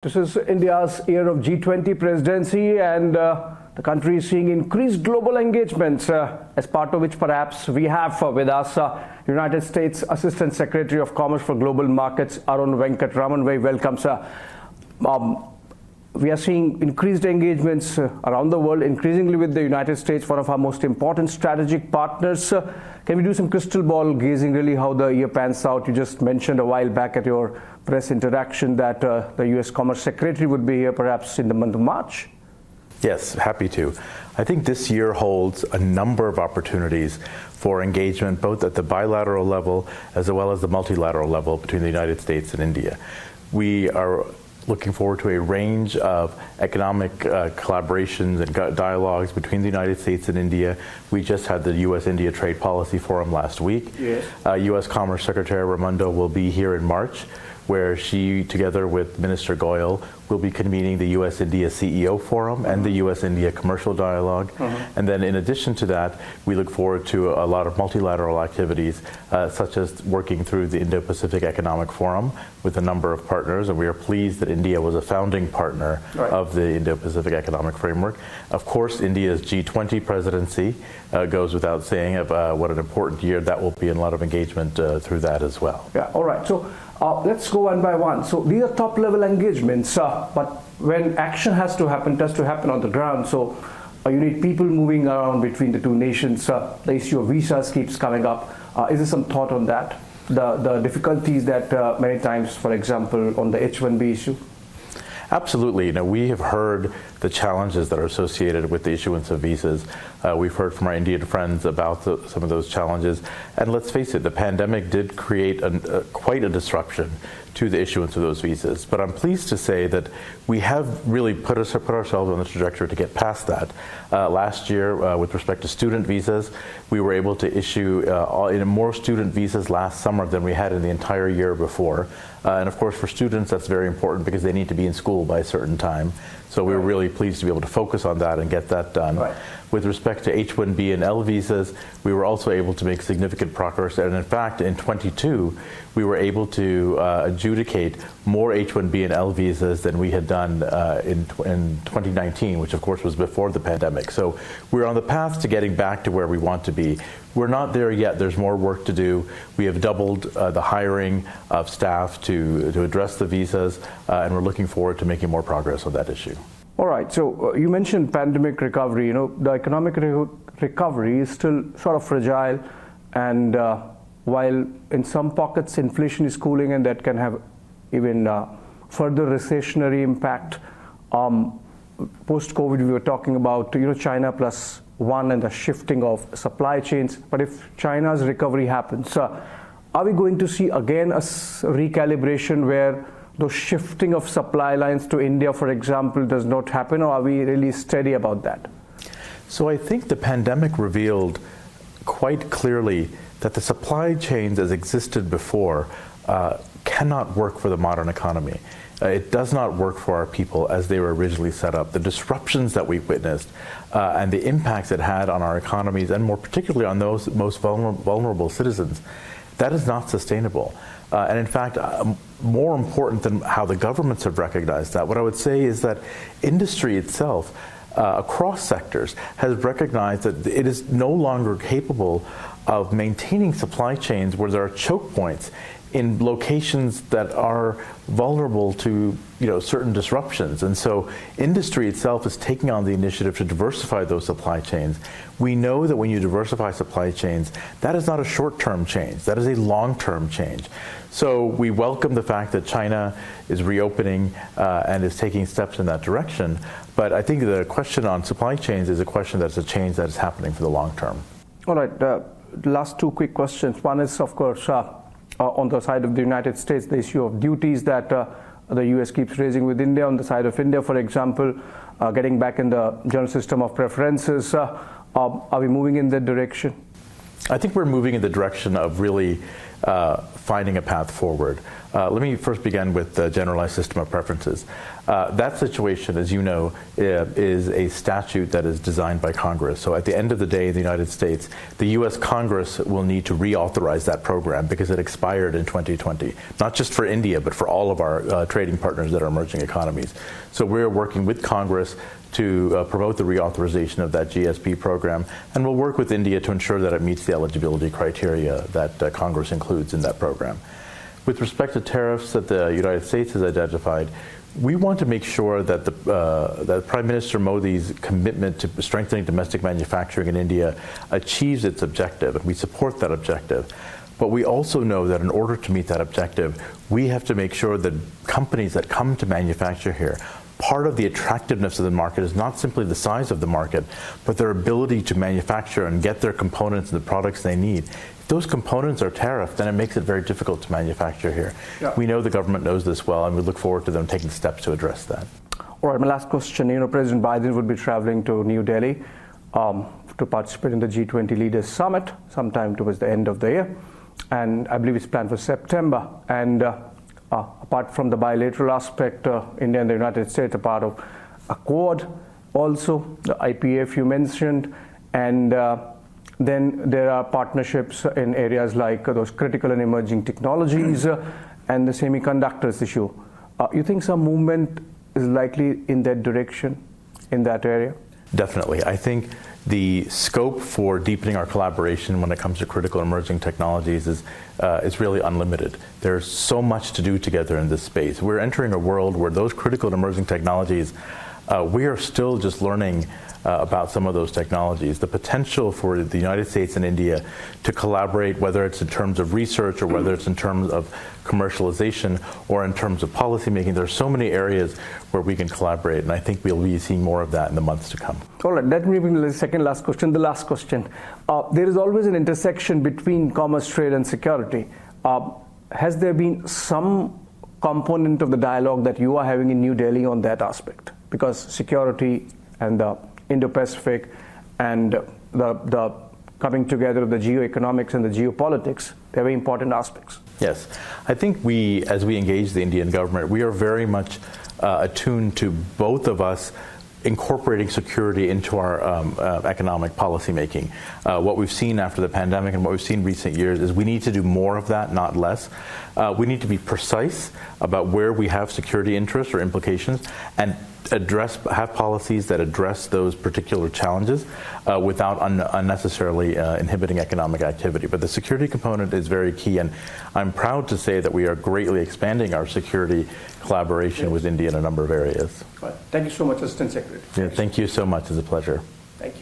This is India's year of G20 presidency, and the country is seeing increased global engagements, as part of which perhaps we have with us United States Assistant Secretary of Commerce for Global Markets, Arun Venkataraman. Very welcome, sir. We are seeing increased engagements around the world, increasingly with the United States, one of our most important strategic partners. Can we do some crystal ball gazing, really, how the year pans out? You just mentioned a while back at your press interaction that the U.S. Commerce Secretary would be here perhaps in the month of March. Yes, happy to. I think this year holds a number of opportunities for engagement, both at the bilateral level as well as the multilateral level between the United States and India. We are looking forward to a range of economic collaborations and dialogues between the United States and India. We just had the U.S.-India Trade Policy Forum last week. Yes. U.S. Commerce Secretary Raimondo will be here in March, where she, together with Minister Goyal, will be convening the U.S.-India CEO Forum and the U.S.-India Commercial Dialogue. And then in addition to that, we look forward to a lot of multilateral activities, such as working through the Indo-Pacific Economic Forum with a number of partners, and we are pleased that India was a founding partner of the Indo-Pacific Economic Framework. Of course, India's G20 presidency goes without saying of what an important year that will be, and a lot of engagement through that as well. Yeah, all right. So let's go one by one. So these are top-level engagements, but when action has to happen, it has to happen on the ground. So you need people moving around between the two nations. The issue of visas keeps coming up. Is there some thought on that? The difficulties that many times, for example, on the H-1B issue? Absolutely. You know, we have heard the challenges that are associated with the issuance of visas. We've heard from our Indian friends about some of those challenges. And let's face it, the pandemic did create quite a disruption to the issuance of those visas. But I'm pleased to say that we have really put ourselves on the trajectory to get past that. Last year, with respect to student visas, we were able to issue more student visas last summer than we had in the entire year before. And of course, for students, that's very important because they need to be in school by a certain time. So we were really pleased to be able to focus on that and get that done. With respect to H-1B and L visas, we were also able to make significant progress. And in fact, in 22, we were able to adjudicate more H-1B and L visas than we had done in 2019, which of course was before the pandemic. So we're on the path to getting back to where we want to be. We're not there yet. There's more work to do. We have doubled the hiring of staff to address the visas, and we're looking forward to making more progress on that issue. All right. So you mentioned pandemic recovery. You know, the economic recovery is still sort of fragile, and while in some pockets inflation is cooling, and that can have even further recessionary impact. Post-COVID, we were talking about China plus one and the shifting of supply chains. But if China's recovery happens, are we going to see again a recalibration where the shifting of supply lines to India, for example, does not happen, or are we really steady about that? So I think the pandemic revealed quite clearly that the supply chains as existed before cannot work for the modern economy. It does not work for our people as they were originally set up. The disruptions that we witnessed and the impacts it had on our economies, and more particularly on those most vulnerable citizens, that is not sustainable. And in fact, more important than how the governments have recognized that, what I would say is that industry itself, across sectors, has recognized that it is no longer capable of maintaining supply chains where there are choke points in locations that are vulnerable to certain disruptions. And so industry itself is taking on the initiative to diversify those supply chains. We know that when you diversify supply chains, that is not a short-term change, that is a long-term change. So we welcome the fact that China is reopening and is taking steps in that direction. But I think the question on supply chains is a question that's a change that is happening for the long term. All right, last two quick questions. One is, of course, on the side of the United States, the issue of duties that the U.S. keeps raising with India. On the side of India, for example, getting back in the general system of preferences. Are we moving in that direction? I think we're moving in the direction of really finding a path forward. Let me first begin with the generalized system of preferences. That situation, as you know, is a statute that is designed by Congress. So at the end of the day in the United States, the U.S. Congress will need to reauthorize that program because it expired in 2020, not just for India, but for all of our trading partners that are emerging economies. So we're working with Congress to promote the reauthorization of that GSP program, and we'll work with India to ensure that it meets the eligibility criteria that Congress includes in that program. With respect to tariffs that the United States has identified, we want to make sure that that Prime Minister Modi's commitment to strengthening domestic manufacturing in India achieves its objective, and we support that objective. But we also know that in order to meet that objective, we have to make sure that companies that come to manufacture here, part of the attractiveness of the market is not simply the size of the market, but their ability to manufacture and get their components and the products they need. If those components are tariffed, then it makes it very difficult to manufacture here. Yeah. We know the government knows this well, and we look forward to them taking steps to address that. All right, my last question. President Biden would be traveling to New Delhi to participate in the G20 Leaders Summit sometime towards the end of the year. And I believe it's planned for September. And apart from the bilateral aspect, India and the United States are part of a Quad, also the IPF you mentioned, and then there are partnerships in areas like those critical and emerging technologies and the semiconductors issue. You think some movement is likely in that direction, in that area? Definitely. I think the scope for deepening our collaboration when it comes to critical emerging technologies is really unlimited. There's so much to do together in this space. We're entering a world where those critical and emerging technologies, we are still just learning about some of those technologies. The potential for the United States and India to collaborate, whether it's in terms of research or whether it's in terms of commercialization or in terms of policymaking, there are so many areas where we can collaborate, and I think we'll be seeing more of that in the months to come. All right, let me bring the second last question. The last question. There is always an intersection between commerce, trade, and security. Has there been some component of the dialogue that you are having in New Delhi on that aspect? Because security and the Indo-Pacific and the coming together of the geoeconomics and the geopolitics, they're very important aspects. Yes. I think as we engage the Indian government, we are very much attuned to both of us incorporating security into our economic policy making. What we've seen after the pandemic and what we've seen in recent years is we need to do more of that, not less. We need to be precise about where we have security interests or implications and have policies that address those particular challenges without unnecessarily inhibiting economic activity. But the security component is very key, and I'm proud to say that we are greatly expanding our security collaboration with India in a number of areas. Thank you so much, Assistant Secretary. Yeah, thank you so much. It's a pleasure. Thank you.